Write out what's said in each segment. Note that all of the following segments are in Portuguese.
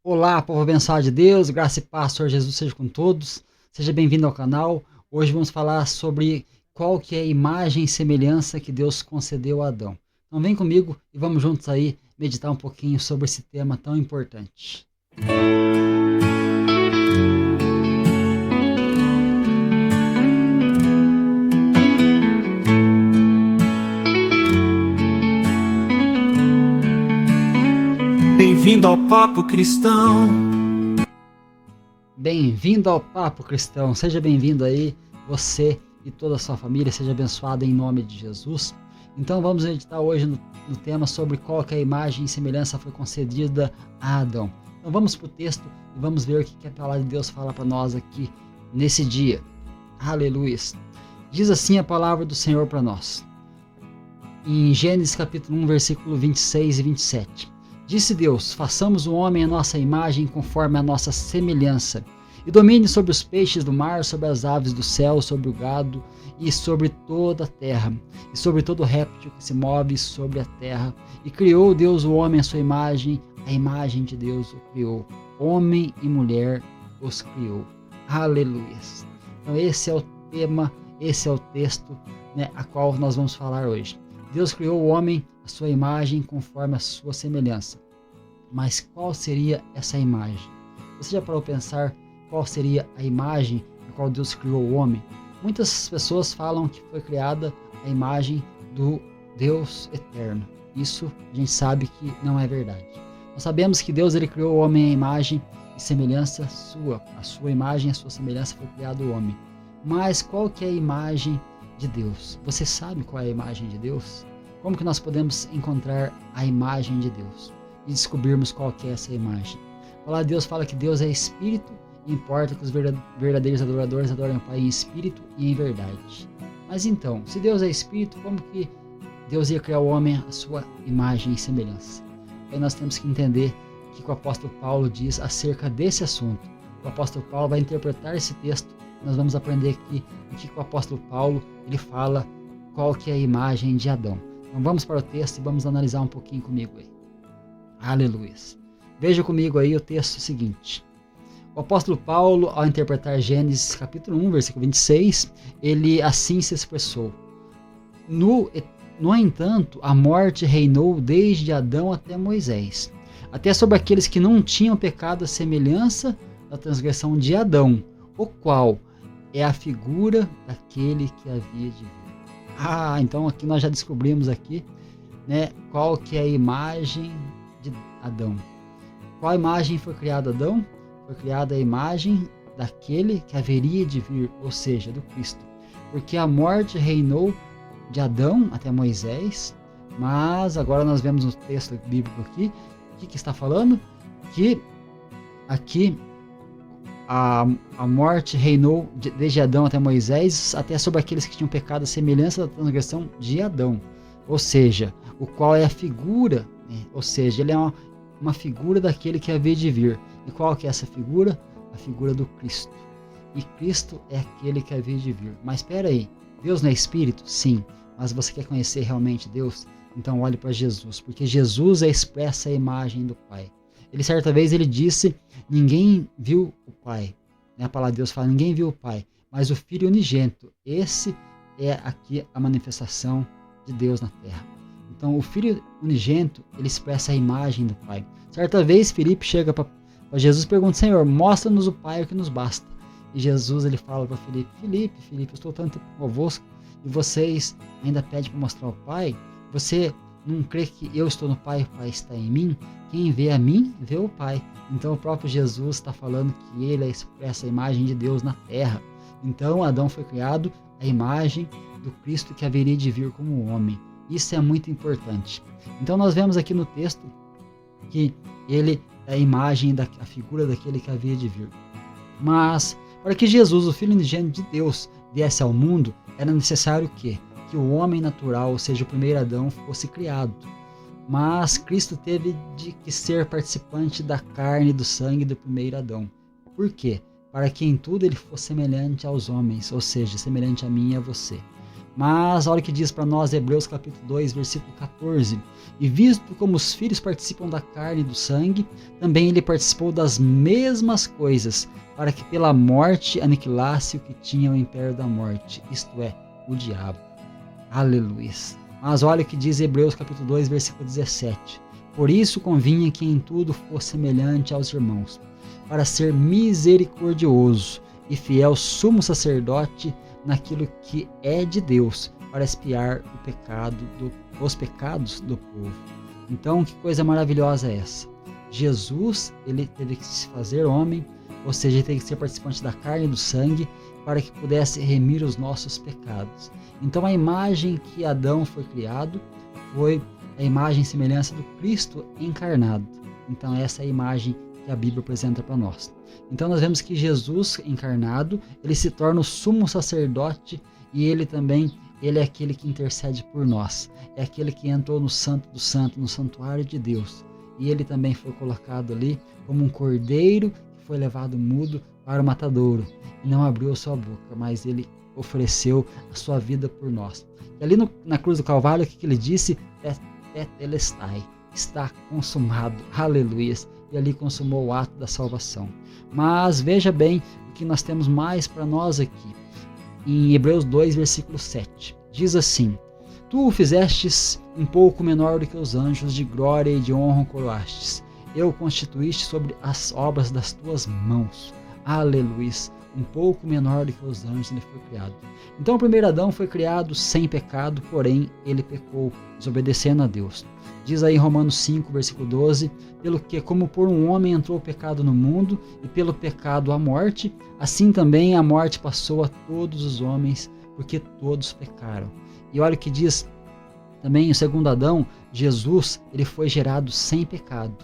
Olá, povo abençoado de Deus, graça e paz, Senhor Jesus seja com todos. Seja bem-vindo ao canal. Hoje vamos falar sobre qual que é a imagem e semelhança que Deus concedeu a Adão. Então vem comigo e vamos juntos aí meditar um pouquinho sobre esse tema tão importante. Bem-vindo ao Papo Cristão. Bem-vindo ao Papo Cristão. Seja bem-vindo aí, você e toda a sua família. Seja abençoado em nome de Jesus. Então vamos meditar hoje no tema sobre qual que é a imagem e semelhança foi concedida a Adão. Então vamos para o texto e vamos ver o que a palavra de Deus fala para nós aqui nesse dia. Aleluia. Diz assim a palavra do Senhor para nós. Em Gênesis capítulo 1, versículo 26 e 27. Disse Deus, façamos o homem à nossa imagem conforme a nossa semelhança, e domine sobre os peixes do mar, sobre as aves do céu, sobre o gado, e sobre toda a terra, e sobre todo réptil que se move sobre a terra. E criou Deus o homem à sua imagem, a imagem de Deus o criou. Homem e mulher os criou. Aleluia. Então esse é o tema, esse é o texto, a qual nós vamos falar hoje. Deus criou o homem à sua imagem conforme a sua semelhança. Mas qual seria essa imagem? Você já parou para pensar qual seria a imagem a qual Deus criou o homem? Muitas pessoas falam que foi criada a imagem do Deus eterno. Isso a gente sabe que não é verdade. Nós sabemos que Deus ele criou o homem à imagem e semelhança sua. A sua imagem e a sua semelhança foi criado o homem. Mas qual que é a imagem de Deus? Você sabe qual é a imagem de Deus? Como que nós podemos encontrar a imagem de Deus e descobrirmos qual que é essa imagem? A palavra de Deus fala que Deus é Espírito e importa que os verdadeiros adoradores adorem o Pai em Espírito e em verdade. Mas então, se Deus é Espírito, como que Deus ia criar o homem à sua imagem e semelhança? Aí nós temos que entender o que o apóstolo Paulo diz acerca desse assunto. O apóstolo Paulo vai interpretar esse texto. Nós vamos aprender aqui o que o apóstolo Paulo ele fala qual que é a imagem de Adão. Então vamos para o texto e vamos analisar um pouquinho comigo aí. Aleluia. Veja comigo aí o texto seguinte. O apóstolo Paulo, ao interpretar Gênesis capítulo 1, versículo 26, ele assim se expressou. No entanto, a morte reinou desde Adão até Moisés, até sobre aqueles que não tinham pecado à semelhança da transgressão de Adão, o qual é a figura daquele que havia de vir. Então aqui nós já descobrimos aqui, qual que é a imagem de Adão. Qual imagem foi criada Adão? Foi criada a imagem daquele que haveria de vir, ou seja, do Cristo. Porque a morte reinou de Adão até Moisés, mas agora nós vemos no texto bíblico aqui, o que está falando? Que aqui a morte reinou desde Adão até Moisés, até sobre aqueles que tinham pecado à semelhança da transgressão de Adão. Ou seja, o qual é a figura, ou seja, ele é uma figura daquele que havia de vir. E qual que é essa figura? A figura do Cristo. E Cristo é aquele que havia de vir. Mas espera aí, Deus não é Espírito? Sim. Mas você quer conhecer realmente Deus? Então olhe para Jesus, porque Jesus expressa a imagem do Pai. Ele certa vez ele disse, ninguém viu o Pai. A palavra de Deus fala, ninguém viu o Pai, mas o Filho unigênito. Esse é aqui a manifestação de Deus na terra. Então o Filho unigênito, ele expressa a imagem do Pai. Certa vez Filipe chega para Jesus e pergunta, Senhor, mostra-nos o Pai o que nos basta. E Jesus ele fala para Filipe, Filipe, eu estou tanto convosco e vocês ainda pedem para mostrar o Pai? Você não crê que eu estou no Pai e o Pai está em mim? Quem vê a mim, vê o Pai. Então o próprio Jesus está falando que ele expressa a imagem de Deus na terra. Então Adão foi criado a imagem do Cristo que haveria de vir como homem. Isso é muito importante. Então nós vemos aqui no texto que ele é a imagem, a figura daquele que havia de vir. Mas para que Jesus, o Filho unigênito de Deus, viesse ao mundo, era necessário que o homem natural, ou seja, o primeiro Adão, fosse criado. Mas Cristo teve de ser participante da carne e do sangue do primeiro Adão. Por quê? Para que em tudo ele fosse semelhante aos homens, ou seja, semelhante a mim e a você. Mas olha o que diz para nós Hebreus capítulo 2, versículo 14. E visto como os filhos participam da carne e do sangue, também ele participou das mesmas coisas, para que pela morte aniquilasse o que tinha o império da morte, isto é, o diabo. Aleluia. Mas olha o que diz Hebreus capítulo 2, versículo 17. Por isso convinha que em tudo fosse semelhante aos irmãos, para ser misericordioso e fiel sumo sacerdote naquilo que é de Deus, para expiar os pecados do povo. Então, que coisa maravilhosa é essa? Jesus, ele teve que se fazer homem, ou seja, ele teve que ser participante da carne e do sangue, para que pudesse remir os nossos pecados. Então, a imagem que Adão foi criado foi a imagem e semelhança do Cristo encarnado. Então, essa é a imagem que a Bíblia apresenta para nós. Então, nós vemos que Jesus encarnado, ele se torna o sumo sacerdote e ele também, ele é aquele que intercede por nós. É aquele que entrou no Santo do Santo, no santuário de Deus. E ele também foi colocado ali como um cordeiro que foi levado mudo para o matadouro. E não abriu a sua boca, mas ele ofereceu a sua vida por nós. E ali na cruz do Calvário, o que ele disse? Tetelestai, está consumado. Aleluia. E ali consumou o ato da salvação. Mas veja bem o que nós temos mais para nós aqui. Em Hebreus 2, versículo 7. Diz assim: Tu o fizestes um pouco menor do que os anjos, de glória e de honra o coroastes. Eu o constituíste sobre as obras das tuas mãos. Aleluia. Um pouco menor do que os anjos ele foi criado. Então o primeiro Adão foi criado sem pecado, porém ele pecou, desobedecendo a Deus. Diz aí em Romanos 5, versículo 12, pelo que como por um homem entrou o pecado no mundo, e pelo pecado a morte, assim também a morte passou a todos os homens, porque todos pecaram. E olha o que diz também o segundo Adão, Jesus, ele foi gerado sem pecado,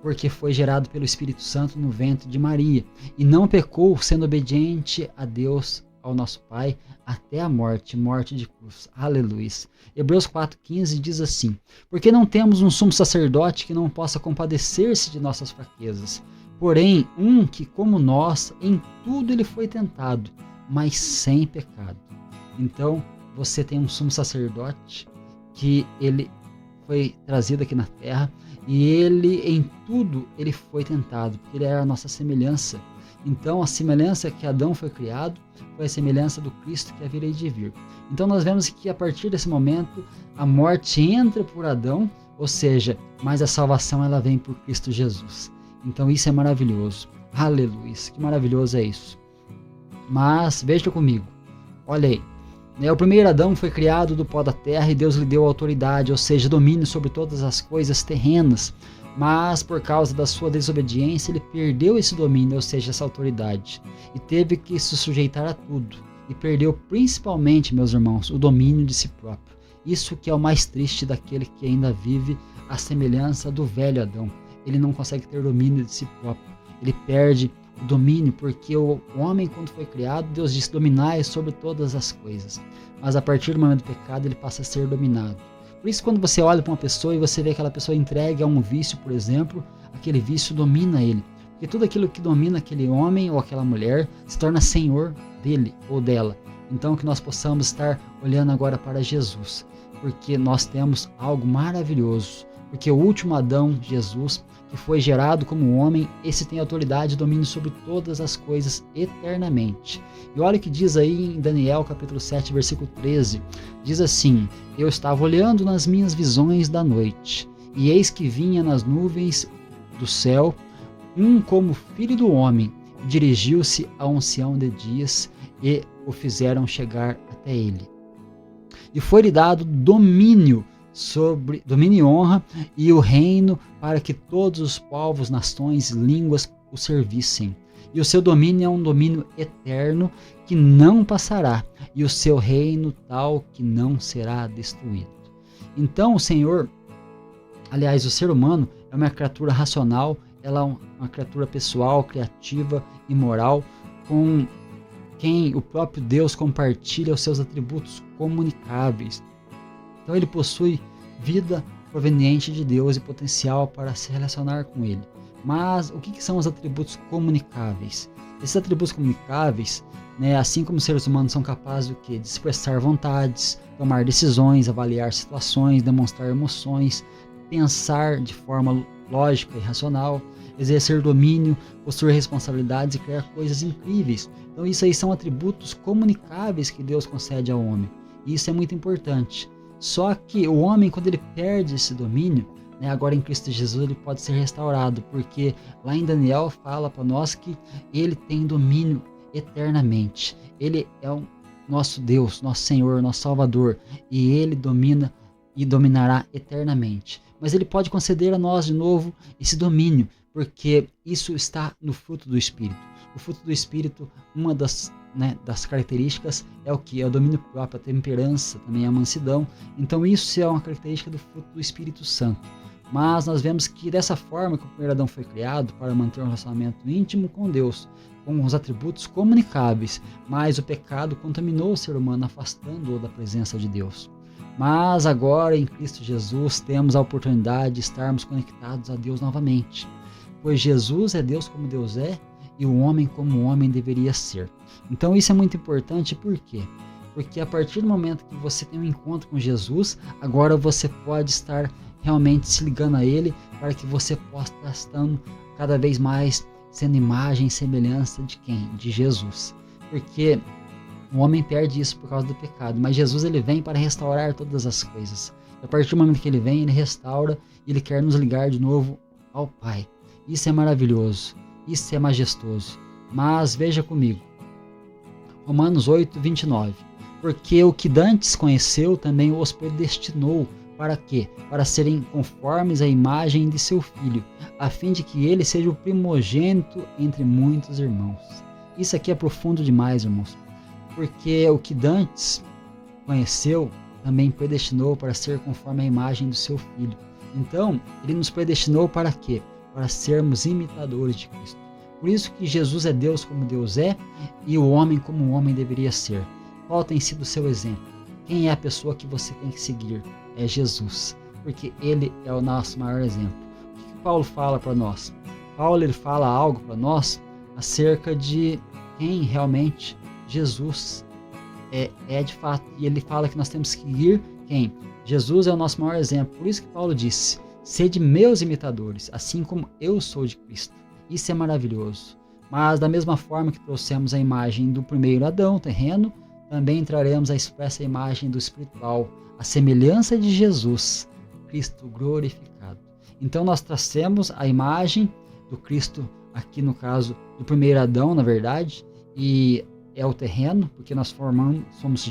porque foi gerado pelo Espírito Santo no ventre de Maria, e não pecou, sendo obediente a Deus, ao nosso Pai, até a morte de cruz. Aleluia. Hebreus 4,15 diz assim: porque não temos um sumo sacerdote que não possa compadecer-se de nossas fraquezas, porém um que, como nós, em tudo ele foi tentado, mas sem pecado. Então, você tem um sumo sacerdote que ele foi trazido aqui na terra, e ele em tudo ele foi tentado, porque ele era a nossa semelhança. Então a semelhança que Adão foi criado foi a semelhança do Cristo que haveria de vir. Então nós vemos que a partir desse momento a morte entra por Adão, ou seja, mas a salvação ela vem por Cristo Jesus. Então isso é maravilhoso. Aleluia, que maravilhoso é isso. Mas veja comigo, olha aí. O primeiro Adão foi criado do pó da terra e Deus lhe deu autoridade, ou seja, domínio sobre todas as coisas terrenas. Mas por causa da sua desobediência, ele perdeu esse domínio, ou seja, essa autoridade. E teve que se sujeitar a tudo. E perdeu principalmente, meus irmãos, o domínio de si próprio. Isso que é o mais triste daquele que ainda vive a semelhança do velho Adão. Ele não consegue ter domínio de si próprio. Ele perde o domínio, porque o homem, quando foi criado, Deus disse: dominai sobre todas as coisas. Mas a partir do momento do pecado, ele passa a ser dominado. Por isso, quando você olha para uma pessoa e você vê aquela pessoa entregue a um vício, por exemplo, aquele vício domina ele. Porque tudo aquilo que domina aquele homem ou aquela mulher se torna senhor dele ou dela. Então, que nós possamos estar olhando agora para Jesus, porque nós temos algo maravilhoso. Porque o último Adão, Jesus, que foi gerado como homem, esse tem autoridade e domínio sobre todas as coisas eternamente. E olha o que diz aí em Daniel capítulo 7, versículo 13. Diz assim: eu estava olhando nas minhas visões da noite, e eis que vinha nas nuvens do céu um como filho do homem, e dirigiu-se a um ancião de dias, e o fizeram chegar até ele. E foi-lhe dado domínio e honra e o reino, para que todos os povos, nações, línguas o servissem. E o seu domínio é um domínio eterno que não passará, e o seu reino tal que não será destruído. Então o Senhor, aliás, o ser humano é uma criatura racional, ela é uma criatura pessoal, criativa e moral, com quem o próprio Deus compartilha os seus atributos comunicáveis. Então ele possui vida proveniente de Deus e potencial para se relacionar com ele. Mas o que são os atributos comunicáveis? Esses atributos comunicáveis, né, assim como os seres humanos são capazes de expressar vontades, tomar decisões, avaliar situações, demonstrar emoções, pensar de forma lógica e racional, exercer domínio, possuir responsabilidades e criar coisas incríveis. Então isso aí são atributos comunicáveis que Deus concede ao homem. E isso é muito importante. Só que o homem, quando ele perde esse domínio, né, agora em Cristo Jesus ele pode ser restaurado, porque lá em Daniel fala para nós que ele tem domínio eternamente. Ele é o nosso Deus, nosso Senhor, nosso Salvador, e ele domina e dominará eternamente. Mas ele pode conceder a nós de novo esse domínio, porque isso está no fruto do Espírito. O fruto do Espírito, uma das características é o que? É o domínio próprio, a temperança, também a mansidão. Então isso é uma característica do fruto do Espírito Santo. Mas nós vemos que dessa forma que o primeiro Adão foi criado, para manter um relacionamento íntimo com Deus, com os atributos comunicáveis, mas o pecado contaminou o ser humano, afastando-o da presença de Deus. Mas agora em Cristo Jesus temos a oportunidade de estarmos conectados a Deus novamente, pois Jesus é Deus como Deus é, e o homem como o homem deveria ser. Então isso é muito importante, por quê? Porque a partir do momento que você tem um encontro com Jesus, agora você pode estar realmente se ligando a Ele, para que você possa estar estando cada vez mais sendo imagem e semelhança de quem? De Jesus. Porque o homem perde isso por causa do pecado, mas Jesus ele vem para restaurar todas as coisas. A partir do momento que ele vem, ele restaura e ele quer nos ligar de novo ao Pai. Isso é maravilhoso, isso é majestoso. Mas veja comigo, Romanos 8, 29. Porque o que dantes conheceu também os predestinou. Para quê? Para serem conformes à imagem de seu Filho, a fim de que ele seja o primogênito entre muitos irmãos. Isso aqui é profundo demais, irmãos. Porque o que dantes conheceu também predestinou para ser conforme a imagem do seu Filho. Então, ele nos predestinou para quê? Para sermos imitadores de Cristo. Por isso que Jesus é Deus como Deus é, e o homem como o homem deveria ser. Qual tem sido o seu exemplo? Quem é a pessoa que você tem que seguir? É Jesus, porque ele é o nosso maior exemplo. O que Paulo fala para nós? Paulo ele fala algo para nós acerca de quem realmente Jesus é de fato. E ele fala que nós temos que seguir quem? Jesus é o nosso maior exemplo. Por isso que Paulo disse, sede meus imitadores, assim como eu sou de Cristo. Isso é maravilhoso. Mas da mesma forma que trouxemos a imagem do primeiro Adão, terreno, também traremos a expressa imagem do espiritual, a semelhança de Jesus, Cristo glorificado. Então nós trazemos a imagem do Cristo, aqui no caso do primeiro Adão, na verdade, e é o terreno, porque nós somos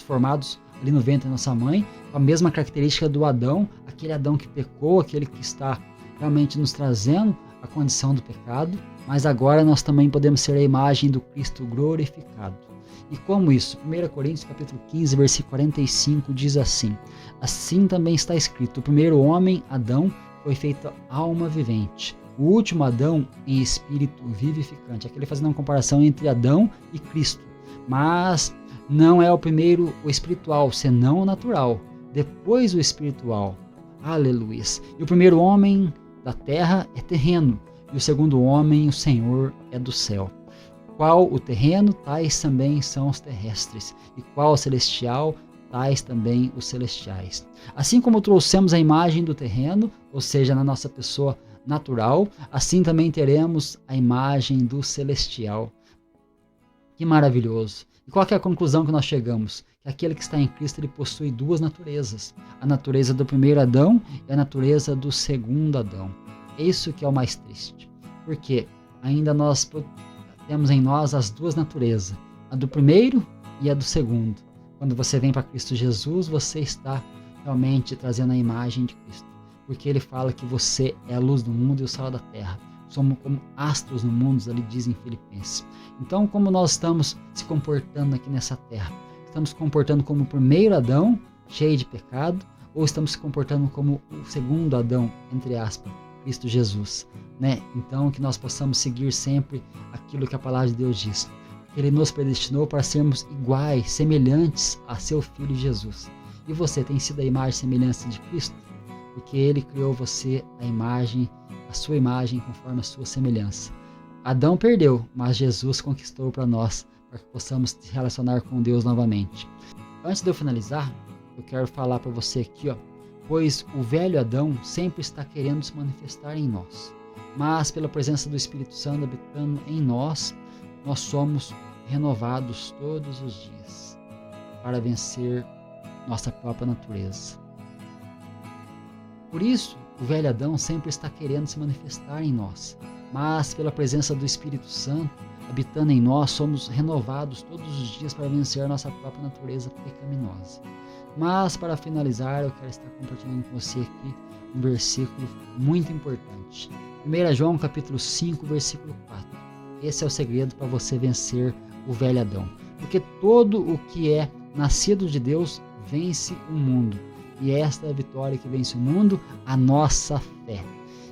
formados ali no ventre da nossa mãe, com a mesma característica do Adão, aquele Adão que pecou, aquele que está realmente nos trazendo a condição do pecado, mas agora nós também podemos ser a imagem do Cristo glorificado. E como isso? 1 Coríntios capítulo 15, versículo 45 diz assim: assim também está escrito, o primeiro homem, Adão, foi feito alma vivente, o último Adão em espírito vivificante. Aqui ele fazendo uma comparação entre Adão e Cristo, mas não é o primeiro o espiritual, senão o natural, depois o espiritual. Aleluia. E o primeiro homem da terra é terreno, e o segundo homem, o Senhor, é do céu. Qual o terreno, tais também são os terrestres, e qual o celestial, tais também os celestiais. Assim como trouxemos a imagem do terreno, ou seja, na nossa pessoa natural, assim também teremos a imagem do celestial. Que maravilhoso! E qual é a conclusão que nós chegamos? Que aquele que está em Cristo, ele possui duas naturezas, a natureza do primeiro Adão e a natureza do segundo Adão. É isso que é o mais triste, porque ainda nós temos em nós as duas naturezas, a do primeiro e a do segundo. Quando você vem para Cristo Jesus, você está realmente trazendo a imagem de Cristo, porque ele fala que você é a luz do mundo e o sal da terra. Somos como astros no mundo, ali diz em Filipenses. Então, como nós estamos se comportando aqui nessa terra? Estamos se comportando como o primeiro Adão, cheio de pecado, ou estamos se comportando como o segundo Adão, entre aspas, Cristo Jesus, né? Então que nós possamos seguir sempre aquilo que a palavra de Deus diz. Ele nos predestinou para sermos iguais, semelhantes a seu Filho Jesus. E você tem sido a imagem e semelhança de Cristo? porque Ele criou você a sua imagem conforme a sua semelhança. Adão perdeu, mas Jesus conquistou para nós, para que possamos se relacionar com Deus novamente. Antes de eu finalizar, eu quero falar para você aqui, pois o velho Adão sempre está querendo se manifestar em nós, mas pela presença do Espírito Santo habitando em nós, nós somos renovados todos os dias para vencer nossa própria natureza. Por isso, o velho Adão sempre está querendo se manifestar em nós, mas pela presença do Espírito Santo habitando em nós, somos renovados todos os dias para vencer a nossa própria natureza pecaminosa. Mas para finalizar, eu quero estar compartilhando com você aqui um versículo muito importante. 1 João capítulo 5, versículo 4. Esse é o segredo para você vencer o velho Adão. Porque todo o que é nascido de Deus vence o mundo. E esta é a vitória que vence o mundo, a nossa fé.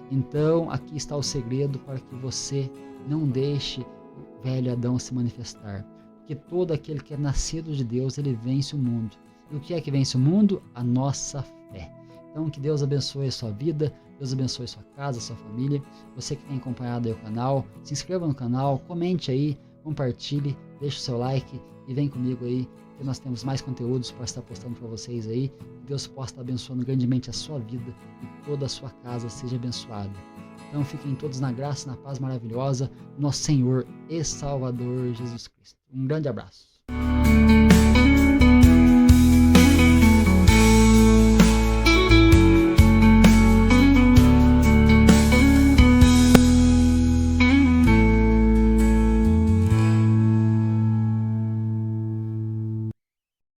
Então, aqui está o segredo para que você não deixe o velho Adão se manifestar. Porque todo aquele que é nascido de Deus, ele vence o mundo. E o que é que vence o mundo? A nossa fé. Então, que Deus abençoe a sua vida, Deus abençoe a sua casa, a sua família. Você que tem acompanhado aí o canal, se inscreva no canal, comente aí, compartilhe, deixe o seu like e vem comigo aí, que nós temos mais conteúdos para estar postando para vocês aí. Que Deus possa estar abençoando grandemente a sua vida e toda a sua casa seja abençoada. Então, fiquem todos na graça e na paz maravilhosa do nosso Senhor e Salvador Jesus Cristo. Um grande abraço.